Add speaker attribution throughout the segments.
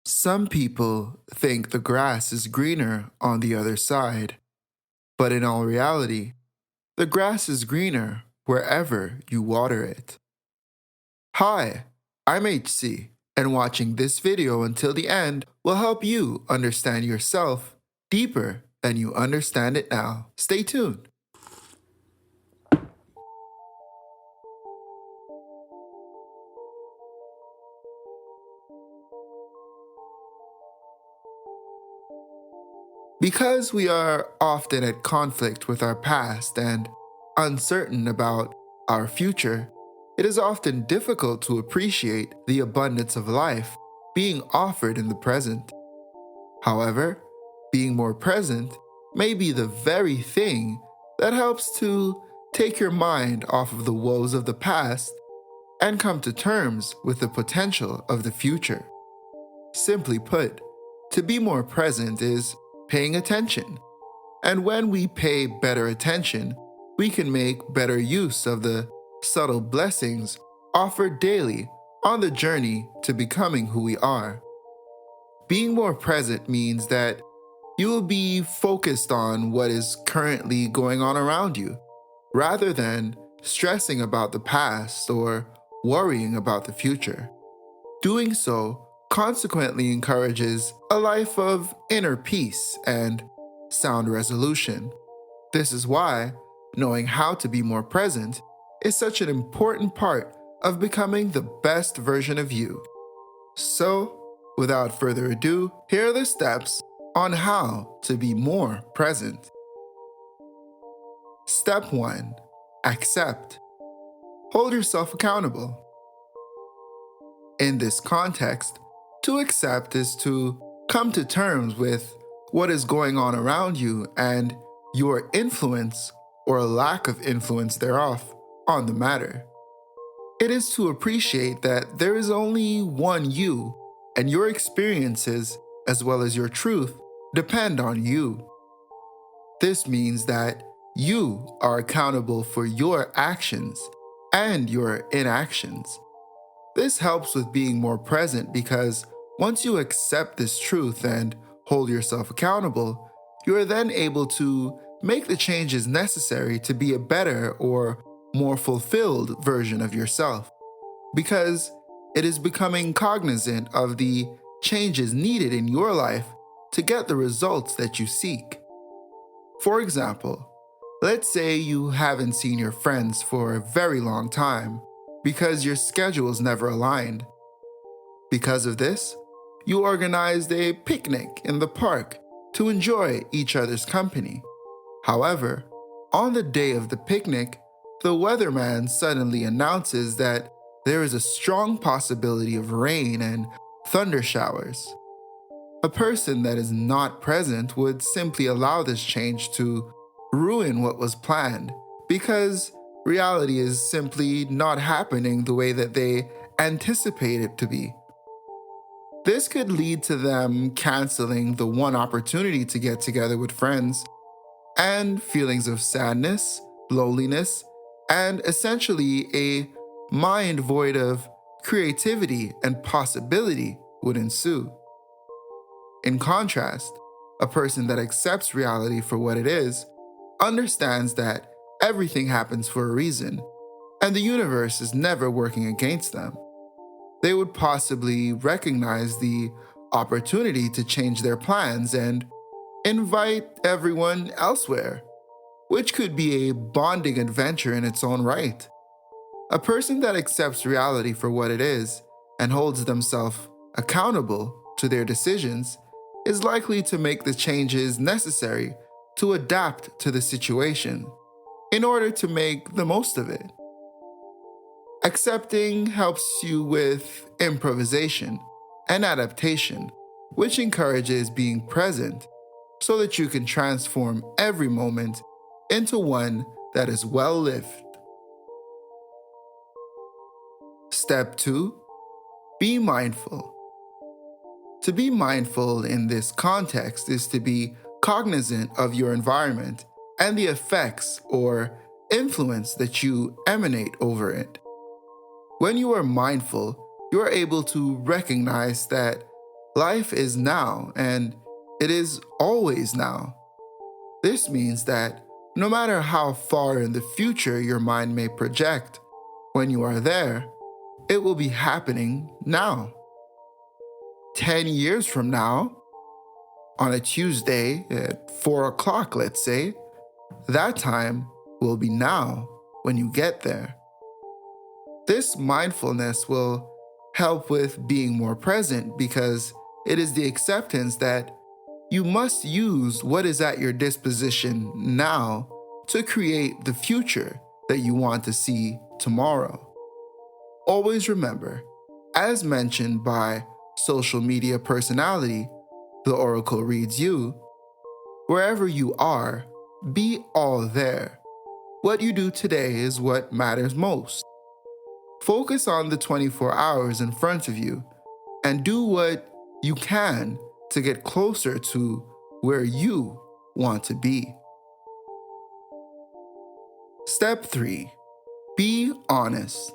Speaker 1: Some people think the grass is greener on the other side, but in all reality, the grass is greener wherever you water it. Hi, I'm HC, and watching this video until the end will help you understand yourself deeper than you understand it now. Stay tuned. Because we are often at conflict with our past and uncertain about our future, it is often difficult to appreciate the abundance of life being offered in the present. However, being more present may be the very thing that helps to take your mind off of the woes of the past and come to terms with the potential of the future. Simply put, to be more present is paying attention. And when we pay better attention, we can make better use of the subtle blessings offered daily on the journey to becoming who we are. Being more present means that you will be focused on what is currently going on around you, rather than stressing about the past or worrying about the future. Doing so consequently encourages a life of inner peace and sound resolution. This is why knowing how to be more present is such an important part of becoming the best version of you. So, without further ado, here are the steps on how to be more present. Step 1. Accept. Hold yourself accountable. In this context, to accept is to come to terms with what is going on around you and your influence or lack of influence thereof on the matter. It is to appreciate that there is only one you, and your experiences, as well as your truth, depend on you. This means that you are accountable for your actions and your inactions. This helps with being more present because once you accept this truth and hold yourself accountable, you are then able to make the changes necessary to be a better or more fulfilled version of yourself. Because it is becoming cognizant of the changes needed in your life to get the results that you seek. For example, let's say you haven't seen your friends for a very long time because your schedules never aligned. Because of this, you organized a picnic in the park to enjoy each other's company. However, on the day of the picnic, the weatherman suddenly announces that there is a strong possibility of rain and thunder showers. A person that is not present would simply allow this change to ruin what was planned because reality is simply not happening the way that they anticipate it to be. This could lead to them canceling the one opportunity to get together with friends, and feelings of sadness, loneliness, and essentially a mind void of creativity and possibility would ensue. In contrast, a person that accepts reality for what it is understands that everything happens for a reason, and the universe is never working against them. They would possibly recognize the opportunity to change their plans and invite everyone elsewhere, which could be a bonding adventure in its own right. A person that accepts reality for what it is and holds themselves accountable to their decisions is likely to make the changes necessary to adapt to the situation in order to make the most of it. Accepting helps you with improvisation and adaptation, which encourages being present so that you can transform every moment into one that is well lived. Step 2. Be mindful. To be mindful in this context is to be cognizant of your environment and the effects or influence that you emanate over it. When you are mindful, you are able to recognize that Life is now, and it is always now. This means that no matter how far in the future your mind may project, when you are there, it will be happening now. 10 years from now, on a Tuesday at 4 o'clock, let's say, that time will be now when you get there. This mindfulness will help with being more present because it is the acceptance that you must use what is at your disposition now to create the future that you want to see tomorrow. Always remember, as mentioned by social media personality, the Oracle reads you, wherever you are, be all there. What you do today is what matters most. Focus on the 24 hours in front of you and do what you can to get closer to where you want to be. Step 3. Be honest.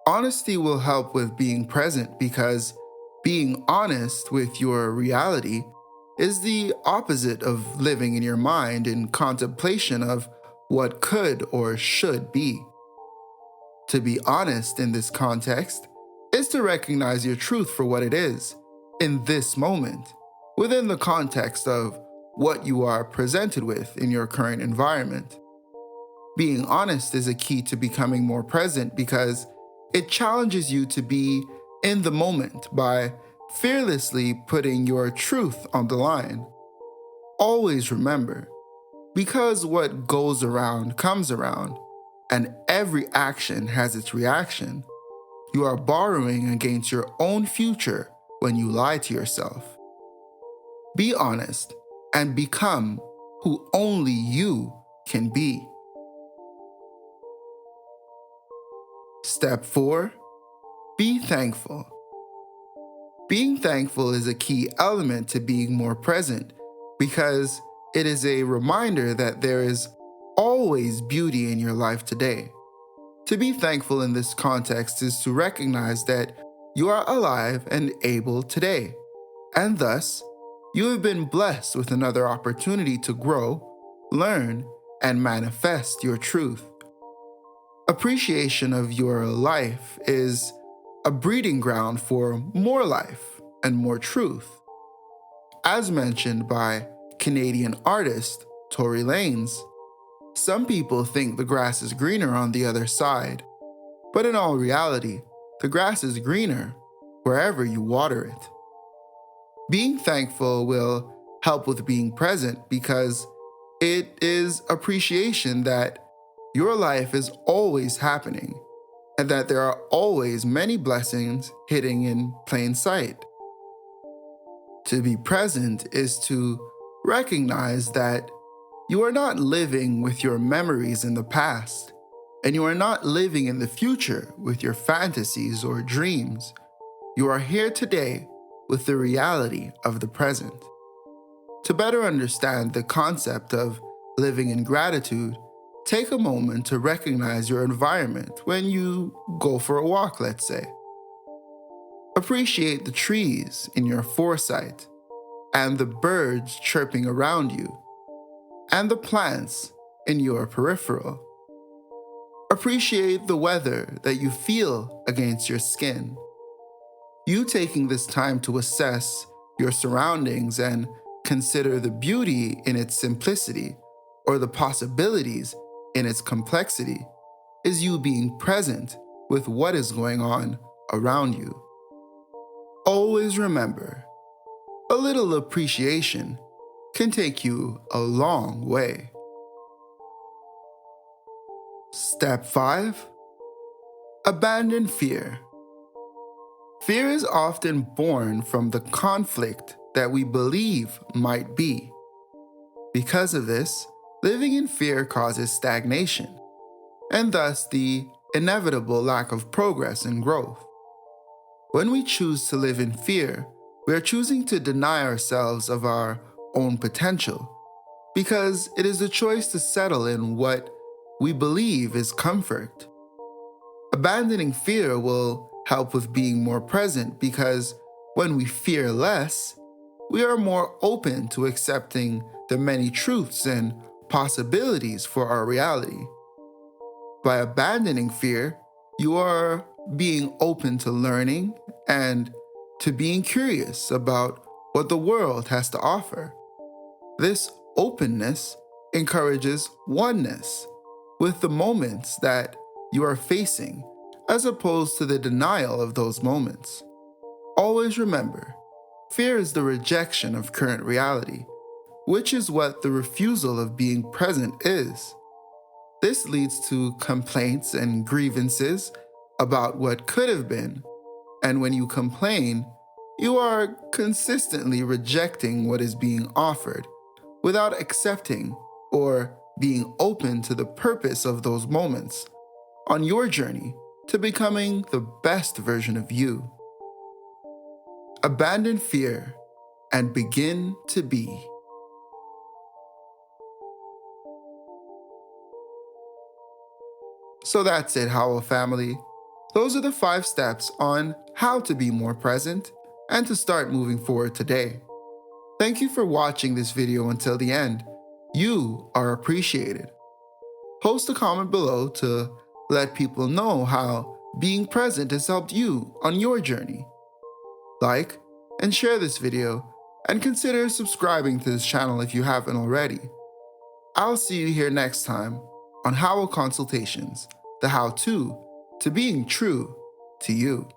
Speaker 1: Honesty will help with being present because being honest with your reality is the opposite of living in your mind in contemplation of what could or should be. To be honest in this context is to recognize your truth for what it is, in this moment, within the context of what you are presented with in your current environment. Being honest is a key to becoming more present because it challenges you to be in the moment by fearlessly putting your truth on the line. Always remember, because what goes around comes around, and every action has its reaction, you are borrowing against your own future when you lie to yourself. Be honest and become who only you can be. Step 4. Be thankful. Being thankful is a key element to being more present because it is a reminder that there is always beauty in your life today. To be thankful in this context is to recognize that you are alive and able today, and thus, you have been blessed with another opportunity to grow, learn, and manifest your truth. Appreciation of your life is a breeding ground for more life and more truth. As mentioned by Canadian artist Tory Lanez, some people think the grass is greener on the other side, but in all reality, the grass is greener wherever you water it. Being thankful will help with being present because it is appreciation that your life is always happening and that there are always many blessings hidden in plain sight. To be present is to recognize that you are not living with your memories in the past, and you are not living in the future with your fantasies or dreams. You are here today with the reality of the present. To better understand the concept of living in gratitude, take a moment to recognize your environment when you go for a walk, let's say. Appreciate the trees in your foresight and the birds chirping around you, and the plants in your peripheral. Appreciate the weather that you feel against your skin. You taking this time to assess your surroundings and consider the beauty in its simplicity or the possibilities in its complexity is you being present with what is going on around you. Always remember, a little appreciation can take you a long way. Step 5. Abandon fear. Fear is often born from the conflict that we believe might be. Because of this, living in fear causes stagnation, and thus the inevitable lack of progress and growth. When we choose to live in fear, we are choosing to deny ourselves of our own potential, because it is the choice to settle in what we believe is comfort. Abandoning fear will help with being more present because When we fear less, we are more open to accepting the many truths and possibilities for our reality. By abandoning fear, you are being open to learning and to being curious about what the world has to offer. This openness encourages oneness with the moments that you are facing, as opposed to the denial of those moments. Always remember, fear is the rejection of current reality, which is what the refusal of being present is. This leads to complaints and grievances about what could have been, and when you complain, you are consistently rejecting what is being offered without accepting or being open to the purpose of those moments on your journey to becoming the best version of you. Abandon fear and begin to be. So that's it, Howell family. Those are the 5 steps on how to be more present and to start moving forward today. Thank you for watching this video until the end. You are appreciated. Post a comment below to let people know how being present has helped you on your journey. Like and share this video, and consider subscribing to this channel if you haven't already. I'll see you here next time on Howell Consultations, the how-to being true to you.